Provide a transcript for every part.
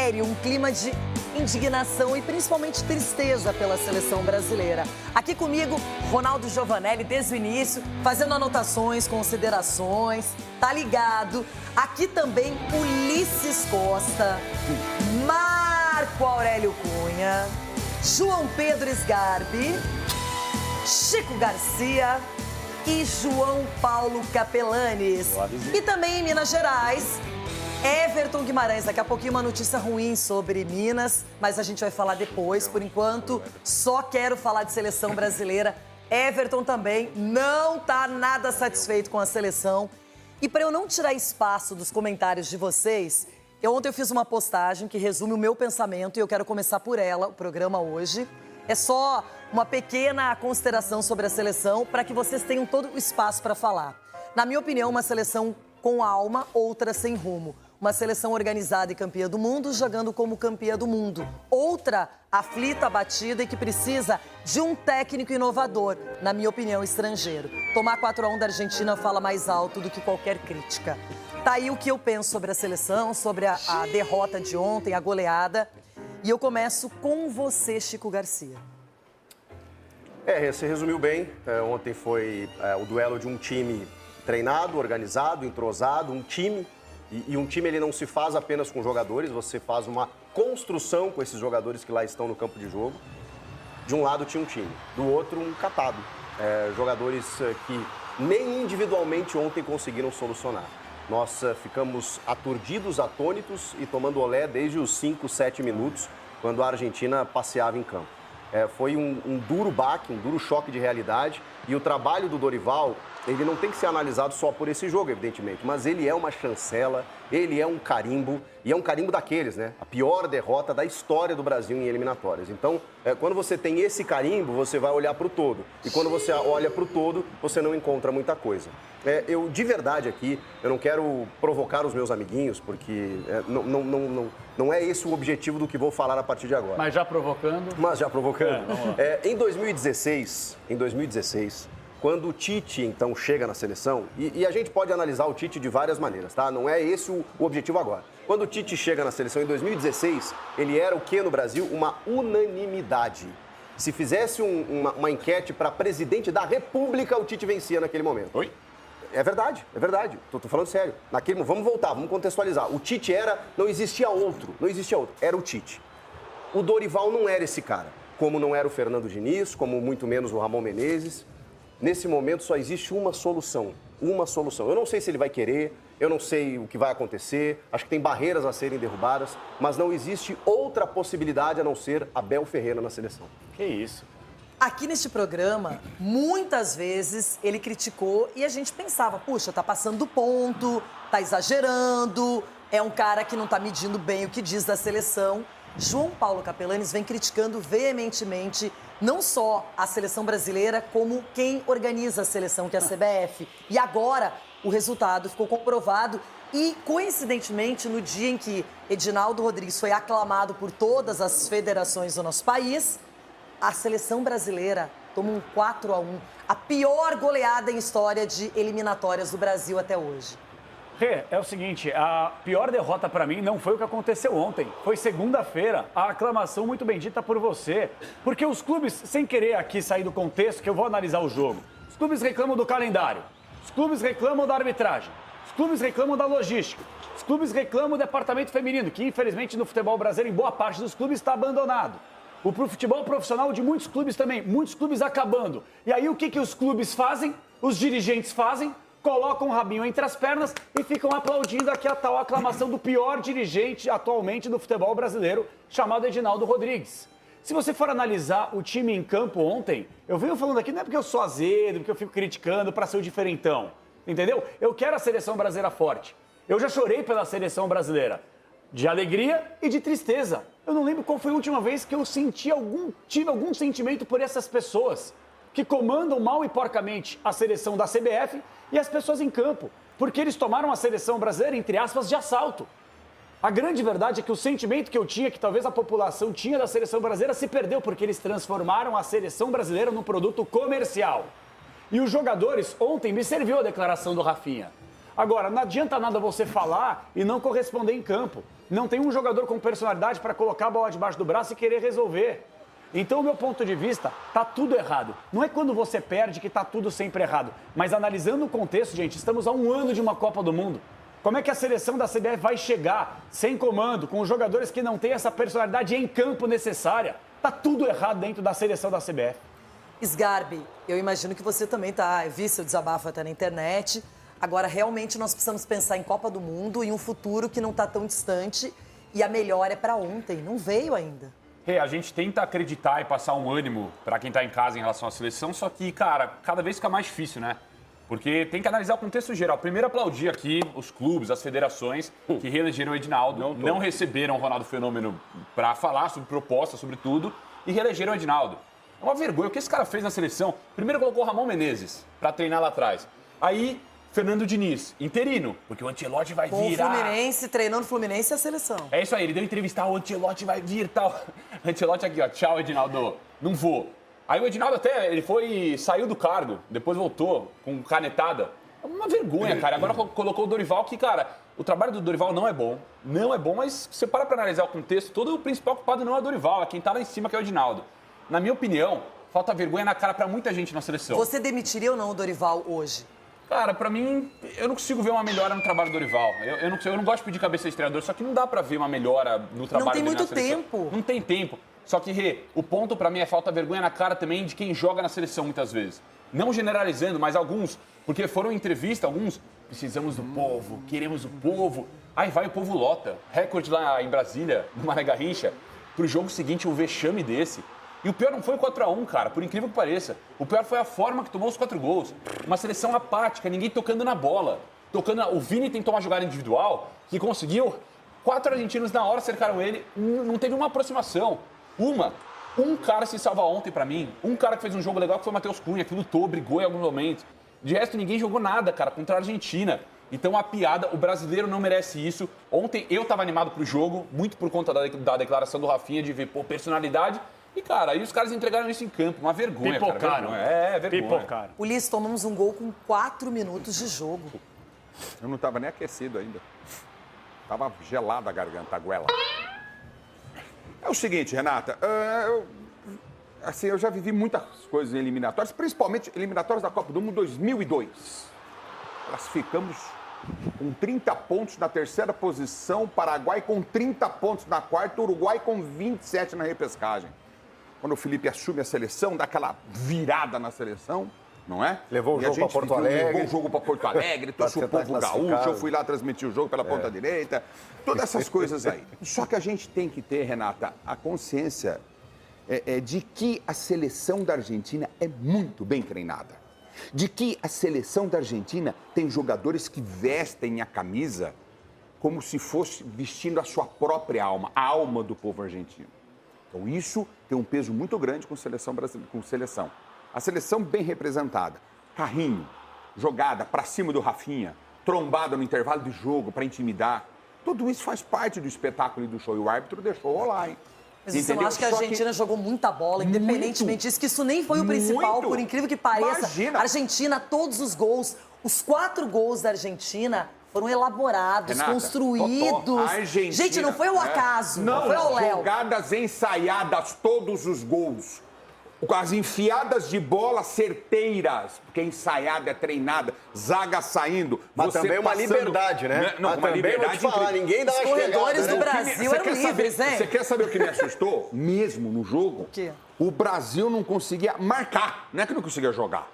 sério, um clima de indignação e principalmente tristeza pela seleção brasileira. Aqui comigo, Ronaldo Giovanelli, desde o início, fazendo anotações, considerações, tá ligado? Aqui também, Ulisses Costa, Marco Aurélio Cunha, João Pedro Sgarbi, Chico Garcia e João Paulo Capelanes. E também em Minas Gerais, Everton Guimarães. Daqui a pouquinho uma notícia ruim sobre Minas, mas a gente vai falar depois. Por enquanto, só quero falar de seleção brasileira. Everton também não tá nada satisfeito com a seleção. E para eu não tirar espaço dos comentários de vocês, ontem eu fiz uma postagem que resume o meu pensamento e eu quero começar por ela, o programa hoje. É só uma pequena consideração sobre a seleção para que vocês tenham todo o espaço para falar. Na minha opinião, uma seleção com alma, outra sem rumo. Uma seleção organizada e campeã do mundo, jogando como campeã do mundo. Outra aflita, abatida e que precisa de um técnico inovador, na minha opinião, estrangeiro. Tomar 4-1 da Argentina fala mais alto do que qualquer crítica. Tá aí o que eu penso sobre a seleção, sobre a derrota de ontem, a goleada. E eu começo com você, Chico Garcia. Você resumiu bem. Ontem foi o duelo de um time treinado, organizado, entrosado, um time. E um time ele não se faz apenas com jogadores, você faz uma construção com esses jogadores que lá estão no campo de jogo. De um lado tinha um time, do outro um catado. Jogadores que nem individualmente ontem conseguiram solucionar. Nós ficamos aturdidos, atônitos e tomando olé desde os 5, 7 minutos, quando a Argentina passeava em campo. Foi um duro baque, um duro choque de realidade. E o trabalho do Dorival, ele não tem que ser analisado só por esse jogo, evidentemente, mas ele é uma chancela, ele é um carimbo, e é um carimbo daqueles, né? A pior derrota da história do Brasil em eliminatórias. Então, quando você tem esse carimbo, você vai olhar para o todo. E quando você olha para o todo, você não encontra muita coisa. Eu, de verdade aqui, eu não quero provocar os meus amiguinhos, porque não é esse o objetivo do que vou falar a partir de agora. Mas já provocando? Mas já provocando. Em 2016, quando o Tite, então, chega na seleção, e a gente pode analisar o Tite de várias maneiras, tá? Não é esse o objetivo agora. Quando o Tite chega na seleção em 2016, ele era o que no Brasil? Uma unanimidade. Se fizesse uma enquete para presidente da República, o Tite vencia naquele momento. Oi? É verdade. Tô falando sério. Vamos voltar, vamos contextualizar. O Tite não existia outro, era o Tite. O Dorival não era esse cara, como não era o Fernando Diniz, como muito menos o Ramon Menezes. Nesse momento só existe uma solução. Eu não sei se ele vai querer, eu não sei o que vai acontecer, acho que tem barreiras a serem derrubadas, mas não existe outra possibilidade a não ser Abel Ferreira na seleção. Que isso? Aqui neste programa, muitas vezes ele criticou e a gente pensava, puxa, tá passando do ponto, tá exagerando, é um cara que não tá medindo bem o que diz da seleção. João Paulo Capelanes vem criticando veementemente não só a seleção brasileira, como quem organiza a seleção, que é a CBF. E agora o resultado ficou comprovado e, coincidentemente, no dia em que Edinaldo Rodrigues foi aclamado por todas as federações do nosso país, a seleção brasileira toma um 4-1, a pior goleada em história de eliminatórias do Brasil até hoje. Rê, é o seguinte, a pior derrota pra mim não foi o que aconteceu ontem, foi segunda-feira, a aclamação muito bendita por você, porque os clubes, sem querer aqui sair do contexto, que eu vou analisar o jogo, os clubes reclamam do calendário, os clubes reclamam da arbitragem, os clubes reclamam da logística, os clubes reclamam do departamento feminino, que infelizmente no futebol brasileiro, em boa parte dos clubes, está abandonado. O futebol profissional de muitos clubes também, muitos clubes acabando. E aí o que os clubes fazem, os dirigentes fazem? Colocam o rabinho entre as pernas e ficam aplaudindo aqui a tal aclamação do pior dirigente atualmente do futebol brasileiro, chamado Edinaldo Rodrigues. Se você for analisar o time em campo ontem, eu venho falando aqui, não é porque eu sou azedo, porque eu fico criticando para ser o diferentão, entendeu? Eu quero a seleção brasileira forte. Eu já chorei pela seleção brasileira, de alegria e de tristeza. Eu não lembro qual foi a última vez que eu tive algum sentimento por essas pessoas que comandam mal e porcamente a seleção da CBF e as pessoas em campo, porque eles tomaram a seleção brasileira, entre aspas, de assalto. A grande verdade é que o sentimento que eu tinha, que talvez a população tinha da seleção brasileira, se perdeu, porque eles transformaram a seleção brasileira num produto comercial. E os jogadores, ontem me serviu a declaração do Rafinha. Agora, não adianta nada você falar e não corresponder em campo. Não tem um jogador com personalidade para colocar a bola debaixo do braço e querer resolver. Então, o meu ponto de vista, tá tudo errado. Não é quando você perde que tá tudo sempre errado. Mas analisando o contexto, gente, estamos a 1 ano de uma Copa do Mundo. Como é que a seleção da CBF vai chegar sem comando, com os jogadores que não têm essa personalidade em campo necessária? Tá tudo errado dentro da seleção da CBF. Sgarbi, eu imagino que você também vi seu desabafo até na internet. Agora, realmente, nós precisamos pensar em Copa do Mundo, em um futuro que não está tão distante. E a melhor é para ontem, não veio ainda. A gente tenta acreditar e passar um ânimo para quem está em casa em relação à seleção, só que, cara, cada vez fica mais difícil, né? Porque tem que analisar o contexto geral. Primeiro, aplaudir aqui os clubes, as federações que reelegeram o Edinaldo, não receberam o Ronaldo Fenômeno para falar sobre proposta, sobre tudo, e reelegeram o Edinaldo. É uma vergonha. O que esse cara fez na seleção? Primeiro colocou o Ramon Menezes para treinar lá atrás. Aí, Fernando Diniz, interino, porque o Ancelotti vai virar. O Fluminense, treinando o Fluminense e a seleção. É isso aí, ele deu entrevista, o Ancelotti vai vir e tal. Ancelotti aqui, ó, tchau, Edinaldo, não vou. Aí o Edinaldo saiu do cargo, depois voltou com canetada. É uma vergonha, cara. Agora colocou o Dorival, que, cara, o trabalho do Dorival não é bom, mas você para pra analisar o contexto, todo o principal culpado não é o Dorival, é quem tá lá em cima, que é o Edinaldo. Na minha opinião, falta vergonha na cara pra muita gente na seleção. Você demitiria ou não o Dorival hoje? Cara, pra mim, eu não consigo ver uma melhora no trabalho do Dorival. Eu não gosto de pedir cabeça de treinador, só que não dá pra ver uma melhora no trabalho dele na seleção. Não tem muito tempo. Não tem tempo. Só que, o ponto pra mim é falta vergonha na cara também de quem joga na seleção muitas vezes. Não generalizando, mas alguns, porque foram em entrevista, alguns, precisamos do povo, queremos o povo. Aí vai o povo lota. Recorde lá em Brasília, no Mané Garrincha, pro jogo seguinte, um vexame desse. E o pior não foi o 4-1, cara, por incrível que pareça. O pior foi a forma que tomou os 4 gols. Uma seleção apática, ninguém tocando na bola. O Vini tentou uma jogada individual que conseguiu. 4 argentinos na hora cercaram ele, não teve uma aproximação. Um cara se salva ontem pra mim, um cara que fez um jogo legal que foi o Matheus Cunha, que lutou, brigou em alguns momentos. De resto, ninguém jogou nada, cara, contra a Argentina. Então, a piada, o brasileiro não merece isso. Ontem eu tava animado pro jogo, muito por conta da declaração do Rafinha de ver, personalidade. E, cara, aí os caras entregaram isso em campo. Uma vergonha, Pipocaram. Cara. Vergonha. Pipocaram. Ulisses, tomamos um gol com 4 minutos de jogo. Eu não estava nem aquecido ainda. Tava gelada a garganta, a goela. É o seguinte, Renata. Eu já vivi muitas coisas em eliminatórias, principalmente eliminatórias da Copa do Mundo 2002. Classificamos com 30 pontos na terceira posição, Paraguai com 30 pontos na quarta, Uruguai com 27 na repescagem. Quando o Felipe assume a seleção, dá aquela virada na seleção, não é? Levou o jogo para Porto Alegre. Levou o jogo para Porto Alegre, trouxe o povo gaúcho, eu fui lá transmitir o jogo pela ponta direita, todas essas coisas aí. Só que a gente tem que ter, Renata, a consciência de que a seleção da Argentina é muito bem treinada. De que a seleção da Argentina tem jogadores que vestem a camisa como se fosse vestindo a sua própria alma, a alma do povo argentino. Então isso tem um peso muito grande com seleção brasileira, com seleção. A seleção bem representada, carrinho, jogada para cima do Rafinha, trombada no intervalo de jogo para intimidar. Tudo isso faz parte do espetáculo e do show. E o árbitro deixou rolar, hein? Mas você não acha que a Argentina jogou muita bola, independentemente disso, que isso nem foi o principal, por incrível que pareça. Imagina. A Argentina, todos os gols, os 4 gols da Argentina foram elaborados, Renata, construídos. A Argentina, gente, não foi o acaso, não foi o Léo. Jogadas ensaiadas, todos os gols. Com as enfiadas de bola certeiras, porque ensaiada é treinada, zaga saindo. Mas também uma liberdade, né? Não, mas uma também liberdade vou te falar, ninguém dá Os uma corredores chegada, do né? Brasil eram livres, hein? Você quer saber o que me assustou? Mesmo no jogo, O quê? o Brasil não conseguia marcar. Não é que não conseguia jogar.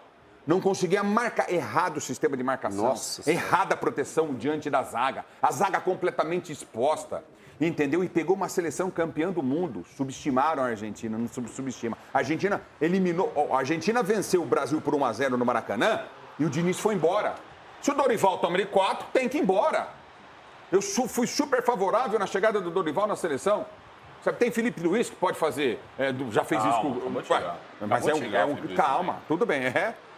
Não conseguia marcar. Errado o sistema de marcação. Nossa Senhora. Errada a proteção diante da zaga. A zaga completamente exposta. Entendeu? E pegou uma seleção campeã do mundo. Subestimaram a Argentina, não subestima. A Argentina eliminou. A Argentina venceu o Brasil por 1-0 no Maracanã e o Diniz foi embora. Se o Dorival toma de 4, tem que ir embora. Eu fui super favorável na chegada do Dorival na seleção. Sabe, tem Felipe Luiz que pode fazer. Já fez isso com. Acabou de chegar. Mas Acabou de chegar, Felipe Luiz calma, tudo bem.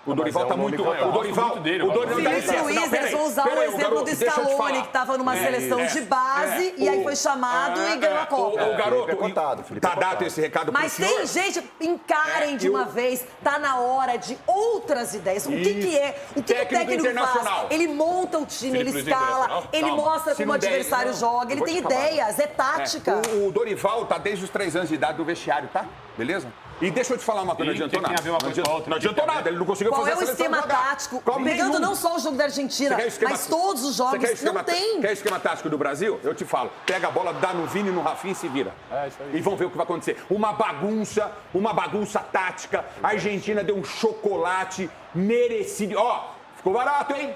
O Dorival tá muito... O Dorival... dele, O Dorival Felipe Luiz, eles vão usar o exemplo do Scaloni, que estava numa seleção de base e aí foi chamado e ganhou a Copa. O garoto... Felipe Tá é dado cotado. esse recado Mas pro senhor. tem gente, encarem de uma vez, tá na hora de outras ideias. O que é? O que o Técnico técnico internacional. faz? Ele monta o time, Felipe ele Luiz escala, internacional? ele Calma. mostra Se como o não der, adversário não, joga, ele eu vou tem te falar. ideias, é tática. O Dorival tá desde os 3 anos de idade do vestiário, tá? Beleza? E deixa eu te falar uma coisa, não E o que adiantou tem nada. a ver uma coisa com a outra? Não adiantou nada, ele não conseguiu Qual fazer é a o seleção esquema jogar. tático? Qual Pegando nenhum. não só o jogo da Argentina, Você quer esquema- mas todos os Você jogos. quer esquema- Não tem. Quer esquema tático do Brasil? Eu te falo. Pega a bola, dá no Vini, no Rafinha e se vira. E vão ver o que vai acontecer. Uma bagunça tática. A Argentina deu um chocolate merecido. Ó, ficou barato, hein?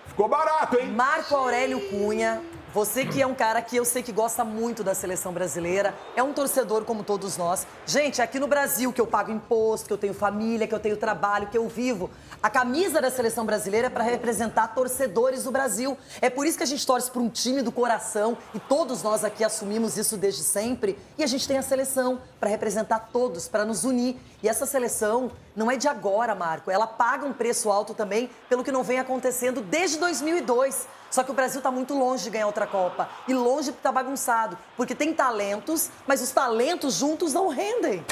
Ficou barato, hein? Marco Aurélio Cunha, você que é um cara que eu sei que gosta muito da seleção brasileira, é um torcedor como todos nós. Gente, aqui no Brasil, que eu pago imposto, que eu tenho família, que eu tenho trabalho, que eu vivo, a camisa da seleção brasileira é para representar torcedores do Brasil. É por isso que a gente torce para um time do coração e todos nós aqui assumimos isso desde sempre. E a gente tem a seleção para representar todos, para nos unir. E essa seleção não é de agora, Marco. Ela paga um preço alto também pelo que não vem acontecendo desde 2002. Só que o Brasil está muito longe de ganhar outra Copa. E longe porque está bagunçado. Porque tem talentos, mas os talentos juntos não rendem.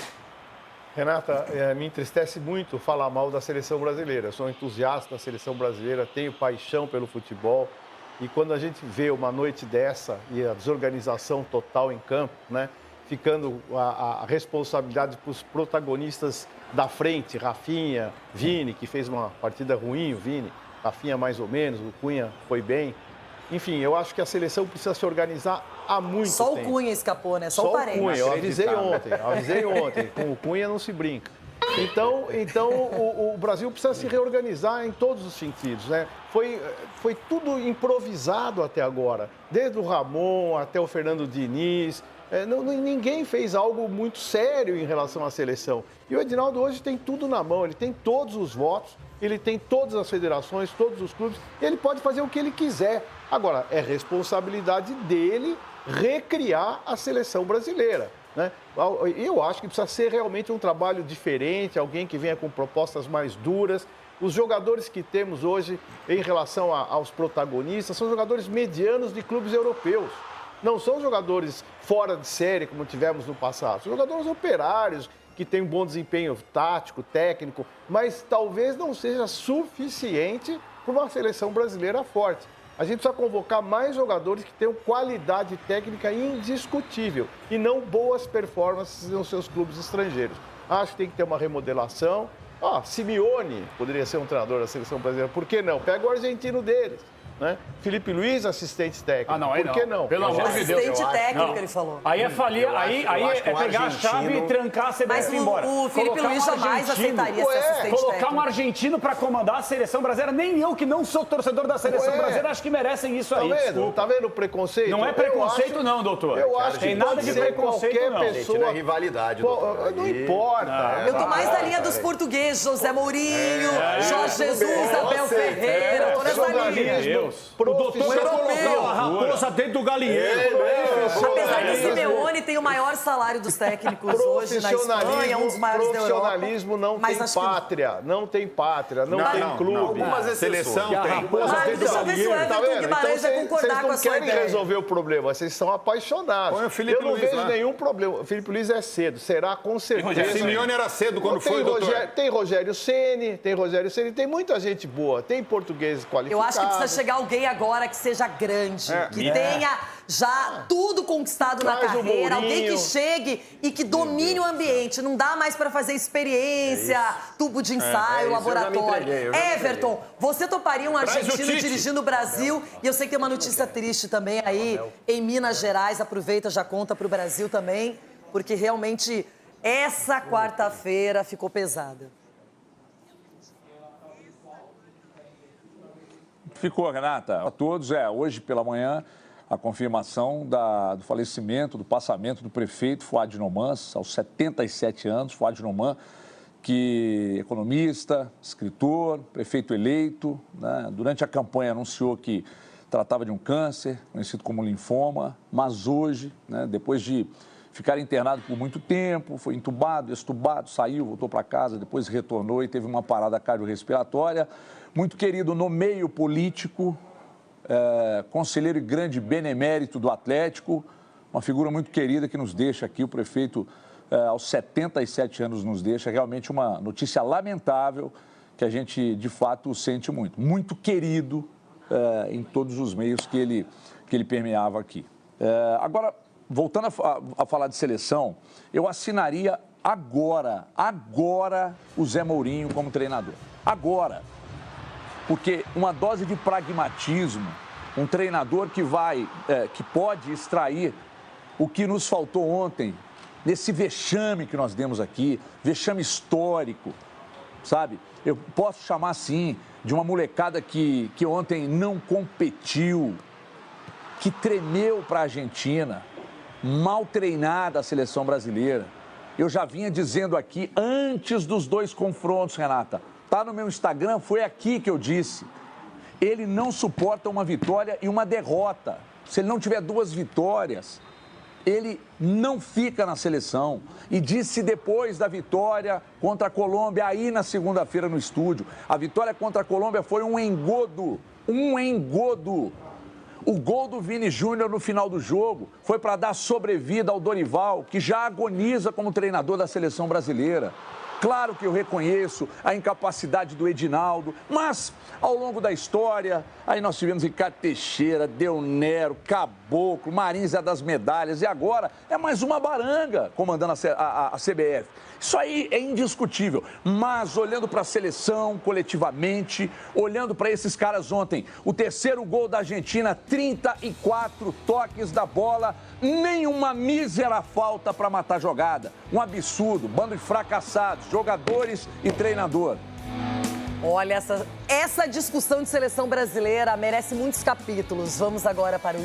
Renata, me entristece muito falar mal da seleção brasileira. Eu sou entusiasta da seleção brasileira, tenho paixão pelo futebol. E quando a gente vê uma noite dessa e a desorganização total em campo, né, ficando a responsabilidade para os protagonistas da frente, Rafinha, Vini, que fez uma partida ruim, o Vini, Rafinha mais ou menos, o Cunha foi bem. Enfim, eu acho que a seleção precisa se organizar há muito tempo. Só o Cunha escapou, né? Só o o parente. Cunha, eu avisei ontem, com o Cunha não se brinca. Então o Brasil precisa se reorganizar em todos os sentidos, né? Foi tudo improvisado até agora, desde o Ramon até o Fernando Diniz. Ninguém fez algo muito sério em relação à seleção. E o Edinaldo hoje tem tudo na mão, ele tem todos os votos, ele tem todas as federações, todos os clubes, e ele pode fazer o que ele quiser. Agora, é responsabilidade dele recriar a seleção brasileira, né? Eu acho que precisa ser realmente um trabalho diferente, alguém que venha com propostas mais duras. Os jogadores que temos hoje em relação aos protagonistas são jogadores medianos de clubes europeus. Não são jogadores fora de série, como tivemos no passado. São jogadores operários, que têm um bom desempenho tático, técnico, mas talvez não seja suficiente para uma seleção brasileira forte. A gente precisa convocar mais jogadores que tenham qualidade técnica indiscutível e não boas performances nos seus clubes estrangeiros. Acho que tem que ter uma remodelação. Simeone poderia ser um treinador da seleção brasileira. Por que não? Pega o argentino deles. Né? Felipe Luiz, assistente técnico. Não, aí Por que não? Pelo amor de Deus. Assistente técnico, Não. ele falou. Aí é falir, aí acho que é o pegar a argentino- chave e trancar a CBF Mas e ir embora. o Felipe Colocar Luiz um jamais argentino. aceitaria ser assistente Colocar técnico. um argentino para comandar a seleção brasileira, nem eu que não sou torcedor da seleção Ué. brasileira acho que merecem isso Tá aí. vendo? Desculpa. Tá vendo o preconceito? Não é preconceito não, doutor. Eu acho que tem nada pode de ser preconceito qualquer não. pessoa. Não é rivalidade, doutor. Não Aí- importa. Eu tô mais na linha dos portugueses, José Mourinho, Jorge Jesus, Abel Ferreira, eu tô nessa linha. Deus. O doutor europeu. A raposa dentro do galinheiro. Apesar que o Simeone tem o maior salário dos técnicos hoje na Espanha, um dos maiores da Europa. Profissionalismo não Mas tem acho que- pátria, não tem pátria, não tem clube. Algumas Seleção exceções. tem. Mas deixa eu ver se o Tá Everton vendo? Guimarães vai concordar com a vocês sua não querem ideia. resolver o problema, vocês são apaixonados. Põe o Felipe Eu não Luiz vejo lá. nenhum problema. O Felipe Luiz é cedo, será com certeza. Simeone era cedo quando foi, doutor. Tem Rogério Ceni, tem muita gente boa, tem portugueses Eu qualificados. acho que precisa chegar alguém agora que seja grande, que tenha já tudo conquistado na Traz o carreira, alguém Mourinho. que chegue e que domine o ambiente. Não dá mais para fazer experiência, tubo de ensaio, isso, eu já me laboratório. entreguei, eu já me Everton, você toparia um Traz o argentino Tite. dirigindo o Brasil? E eu sei que tem uma notícia triste também aí em Minas Gerais. Aproveita, já conta para o Brasil também, porque realmente essa quarta-feira ficou pesada. Ficou, Renata. A todos, hoje pela manhã, a confirmação do falecimento, do passamento do prefeito Fuad Noman, aos 77 anos. Fuad Noman, que é economista, escritor, prefeito eleito, né? Durante a campanha anunciou que tratava de um câncer, conhecido como linfoma, mas hoje, né, depois de ficar internado por muito tempo, foi entubado, extubado, saiu, voltou para casa, depois retornou e teve uma parada cardiorrespiratória. Muito querido no meio político, conselheiro e grande benemérito do Atlético, uma figura muito querida que nos deixa aqui, o prefeito aos 77 anos nos deixa, realmente uma notícia lamentável que a gente de fato sente muito. Muito querido em todos os meios que ele permeava aqui. Agora, voltando a falar de seleção, eu assinaria agora o Zé Mourinho como treinador. Agora. Porque uma dose de pragmatismo, um treinador que pode extrair o que nos faltou ontem, nesse vexame que nós demos aqui, vexame histórico, sabe? Eu posso chamar assim, de uma molecada que ontem não competiu, que tremeu para a Argentina, mal treinada a seleção brasileira. Eu já vinha dizendo aqui, antes dos 2 confrontos, Renata, tá no meu Instagram, foi aqui que eu disse. Ele não suporta uma vitória e uma derrota. Se ele não tiver 2 vitórias, ele não fica na seleção. E disse depois da vitória contra a Colômbia, aí na segunda-feira no estúdio, a vitória contra a Colômbia foi um engodo. Um engodo. O gol do Vini Júnior no final do jogo foi para dar sobrevida ao Dorival, que já agoniza como treinador da seleção brasileira. Claro que eu reconheço a incapacidade do Edinaldo, mas ao longo da história, aí nós tivemos Ricardo Teixeira, Del Nero, Caboclo, Marins é das medalhas e agora é mais uma baranga comandando a CBF. Isso aí é indiscutível, mas olhando para a seleção coletivamente, olhando para esses caras ontem, o 3º gol da Argentina, 34 toques da bola, nenhuma mísera falta para matar a jogada. Um absurdo, bando de fracassados, jogadores e treinador. Olha, essa discussão de seleção brasileira merece muitos capítulos. Vamos agora para o